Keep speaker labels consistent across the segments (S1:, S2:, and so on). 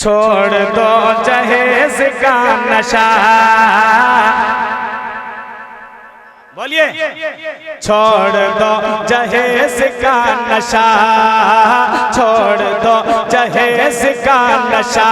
S1: छोड़ दो जहेज का नशा। बोलिए, छोड़ दो जहेज का नशा, छोड़ दो जहेज का नशा,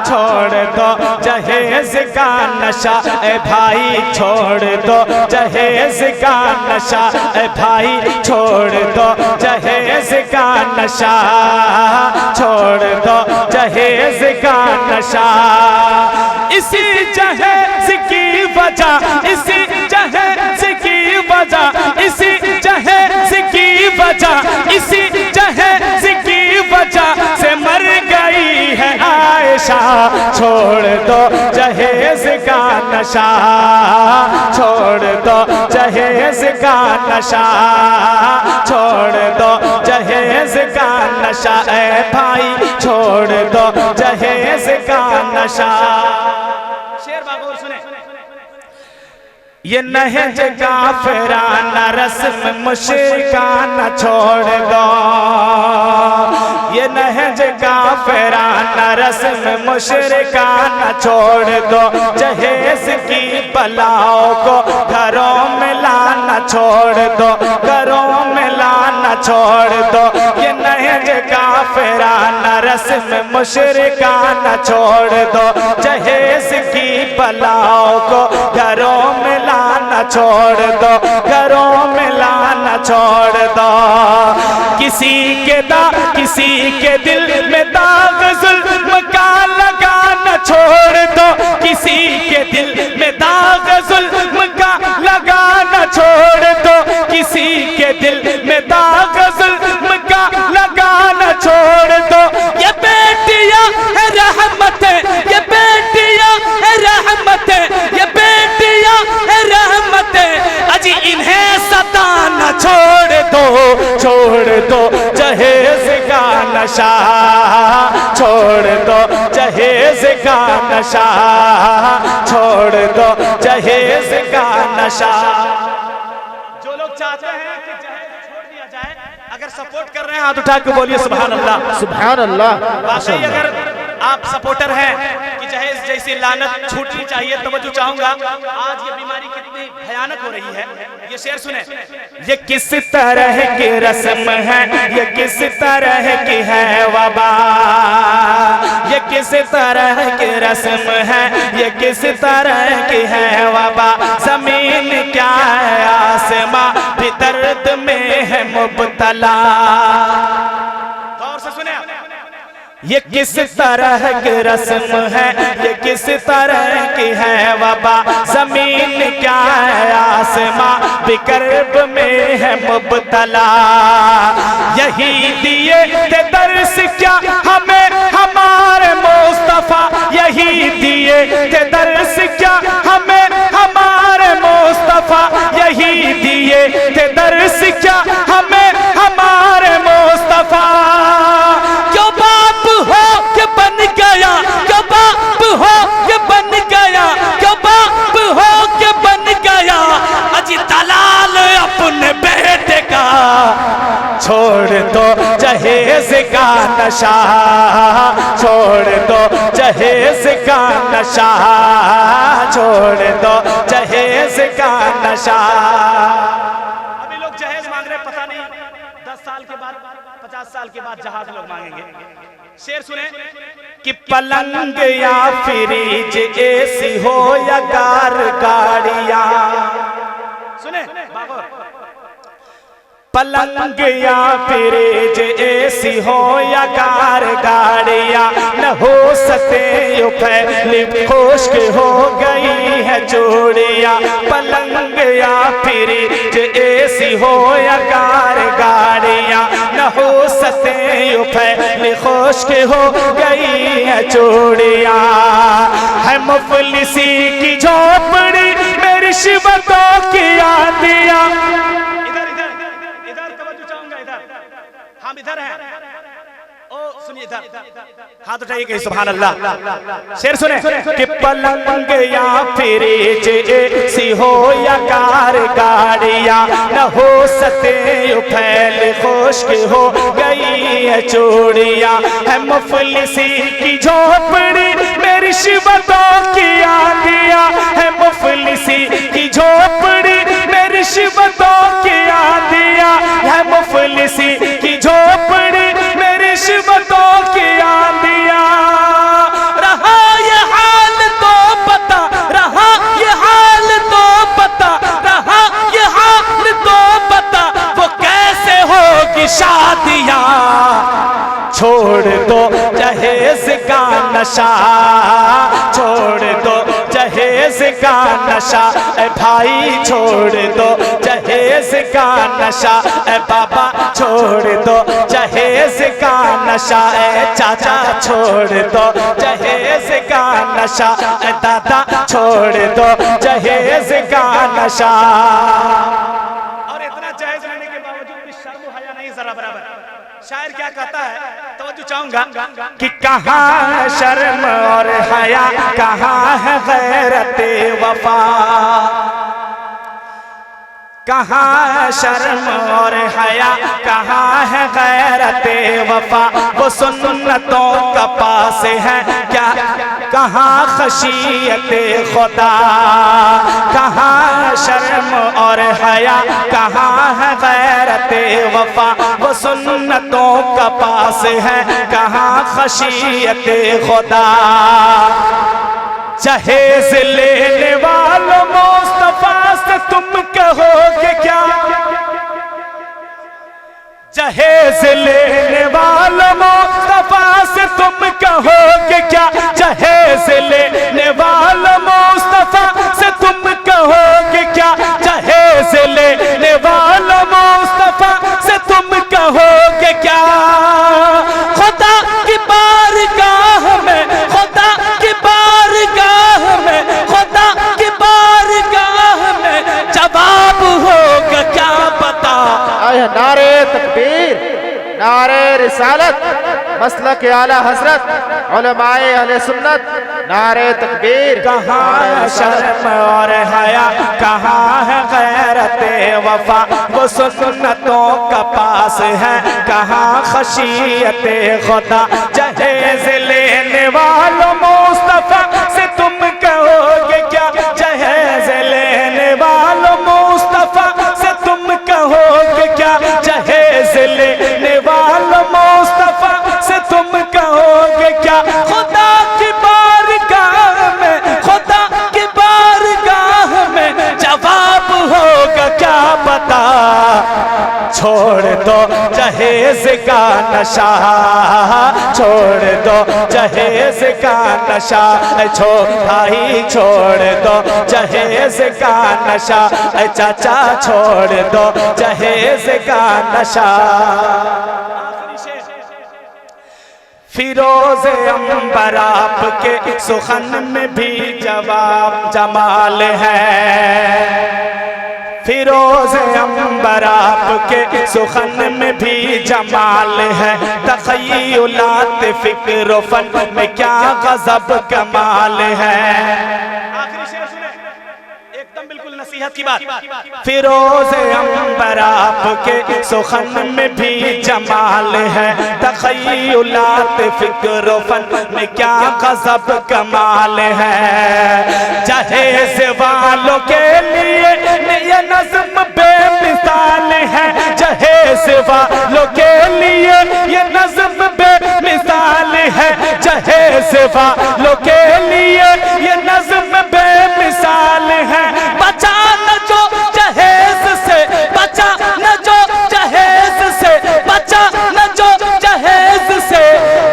S1: छोड़ दो जहेज का नशा। ए भाई छोड़ दो जहेज का नशा, ए भाई छोड़ दो जहेज का नशा, छोड़ दो जहेज का नशा। इसी जहेज की वजह, इसी जहेज की वजह, इसी जहेज की वजह, इसी जहेज की वजह से मर गई है आयशा। छोड़ दो जहेज का नशा, छोड़ दो जहेज का नशा, छोड़ दो जहेज का नशा। ए भाई छोड़ दो जहेज का नशा। शेर बाबू सुने, ये नहज काफिराना रस्म मुशरिकाना छोड़ दो, ये नहज काफिराना रस्म मुशरिकाना छोड़ दो। जहेज की बलाओं को घरों में लाना छोड़ दो, घरों में लाना छोड़ दो। ये नहज काफिराना रस्म मुशरिकाना छोड़ दो। जहेज की बलाओं को घरों में लाना छोड़ दो, घरों में लाना छोड़ दो। किसी के दिल में दाग जुल्म का लगाना छोड़ दो, किसी के दिल में दाग जुल्म का लगाना छोड़ दो, किसी के दिल में दाग जुल्म का लगाना छोड़ दो। ये बेटियां है रहमत, ये बेटियां है रहमत, ये बेटियां है रहमत। अजी इन्हें सताना छोड़ दो, छोड़ दो जहेज का नशा, छोड़ दो जहेज का नशा, छोड़ दो जहेज का नशा। जो लोग चाहते हैं कि जहेज छोड़ दिया जाए, अगर सपोर्ट कर रहे हैं हाथ उठा के बोलिए सुभान अल्लाह,
S2: सुभान अल्लाह।
S1: वाकई अगर आप सपोर्टर हैं कि जहेज जैसी लानत छूटनी चाहिए, तवज्जो चाहूंगा। आज ये बीमारी कितनी भयानक हो रही है, ये शेर सुने। ये किस तरह की रस्म है, ये किस तरह की है वबा, ये किस तरह की रस्म है, ये किस तरह की है वबा। जमीन क्या है आसमां भी दर्द में है मुब्तला। गौर से सुने, ये किस तरह की रस्म है, ये किस तरह की है वबा। जमीन क्या है आसमां भी कर्ब में है मुब्तला। यही दिए थे दर्श क्या हमें हमारे मुस्तफा, यही दिए थे दर्श क्या हमें हमारे मुस्तफा, यही दिए थे दर्श क्या हमें हमारे मुस्तफा। क्यों बाप हो के बन गया, क्यों बाप हो के बन गया, क्यों बाप हो के बन गया। अजी दलाल अपने बेटे का छोड़ दो जहेज का नशा, छोड़ दो जहेज का नशा, छोड़ दो जहेज का नशा। अभी लोग जहेज मांग रहे, पता नहीं 10 साल के बाद 50 साल के बाद जहाज लोग मांगेंगे। शेर सुने कि पलंग या फ्रिज एसी हो या कार गाड़ियां, सुने बाबू, पलंग या फ्रिज एसी हो या कार गाड़ियां, न हो सके यो फैली खुश्क हो गई है चूड़ियां। पलंग या फ्रिज एसी हो या कार गाड़ियां, न हो सके यो फैली खुश्क हो गई है चूड़ियां। है मुफलिसी की झोपड़ी में रिश्वतों की आंधियां। इधर इधर इधर तवज्जो चाहूंगा, इधर हम इधर हैं। ओ सुनिए इधर, हाथ उठाइए कहीं सुभान अल्लाह। शेर सुने कि पलंग या फ्रिज सी हो या कार गाड़िया, न हो सते फैल खुश्क हो गई है चूड़िया, है मुफलिसी की झोपड़ी में रिश्वतों की आंधिया, है मुफलिसी की झोपड़ी में रिश्वतों की आंधिया, है मुफलिसी की झोपड़ी में रिश्वतों की आंधिया। रहा ये हाल तो पता, रहा ये हाल तो पता, रहा ये हाल तो पता, वो कैसे होगी शादियां। छोड़ दो जहेज का नशा, छोड़ दो जहेज का नशा, ए भाई छोड़ दो जहेज का नशा, ए बाबा छोड़ दो जहेज का नशा, ए चाचा छोड़ दो जहेज का नशा, ए दादा छोड़ दो जहेज का नशा। और इतना जहेज लेने के बावजूद भी शर्म हया नहीं जरा बराबर। शायर क्या कहता है, तवज्जो चाहूंगा कि कहाँ शर्म और हया, कहाँ है गैरते वफा, कहाँ शर्म और हया, कहाँ है गैरते वफा, वो सुन्नतों का पास है क्या, कहाँ खशियते खुदा, कहाँ शर्म और हया, कहाँ है गैरते वफा, वो सुन्नतों का पास है, कहाँ खशियते खुदा। जहेज लेने वालों मुस्तफा से तुम कहोगे क्या, जहेज लेने वालों मुस्तफा से तुम कहोगे क्या, जहेज लेने वालों मुस्तफा से तुम कहोगे क्या, जहेज लेने वालों मुस्तफा से तुम कहोगे क्या। खुदा की बारगाह में, खुदा की बारगाह में, खुदा की बारगाह में जवाब होगा क्या पता।
S2: नारे तकबीर, नारे रिसालत, मसलक आला हजरत, उलमाए अहले सुन्नत, नारे तकबीर।
S1: कहाँ शर्म और हया, कहाँ है गैरते वफा, वो सुन्नतों का पास है, कहाँ खशियते खुदा। जहेज लेने वालों मुस्तफा से तुम कहोगे क्या, जहेज लेने वालों मुस्तफा से तुम कहोगे क्या, जहेज लेने वालों मुस्तफा से तुम कहोगे क्या। खुदा की बारगाह में, खुदा की बारगाह में जवाब होगा क्या पता। छोड़ दो जहेज का नशा, छोड़ दो जहेज का नशा, छो भाई छोड़ दो जहेज का नशा, चाचा छोड़ दो जहेज का नशा। फिरोज अंबर आपके सुखन में भी जवाब जमाल है, फिरोज अंबर आपके सुखन में भी जमाल है, तखय्युलात फिक्र फन में क्या गजब कमाल है। आखिरी शेर सुने, एकदम बिल्कुल नसीहत की बात। फिरोज अंबर आपके सुखन में भी जमाल है, तखय्युलात फिक्र फन में क्या गजब कमाल है। जहेज वालों के लिए ये नज़्म बेमिसाल है, जहेज वालों के लिए ये नज़्म बेमिसाल है, जहेज वालों के लिए ये नज़्म बेमिसाल है। बचा न जो जहेज से, बचा न जो जहेज से, बचा न जो जहेज से,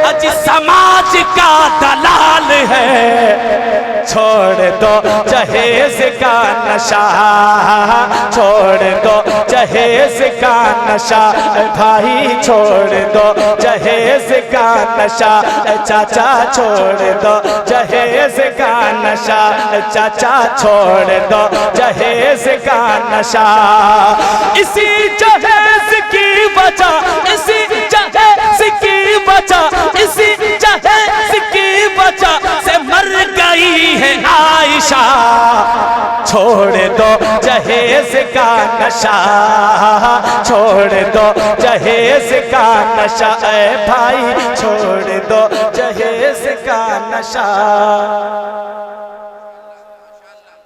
S1: अज समाज का दलाल है। छोड़ दो जहेज का नशा, छोड़ दो जहेज का नशा, भाई छोड़ दो जहेज का नशा, चाचा छोड़ दो जहेज का नशा, चाचा छोड़ दो जहेज का नशा। इसी जहेज की वजह, इसी जहेज की वजह, का नशा, छोड़ दो जहेज का नशा, ऐ भाई छोड़ दो जहेज का नशा।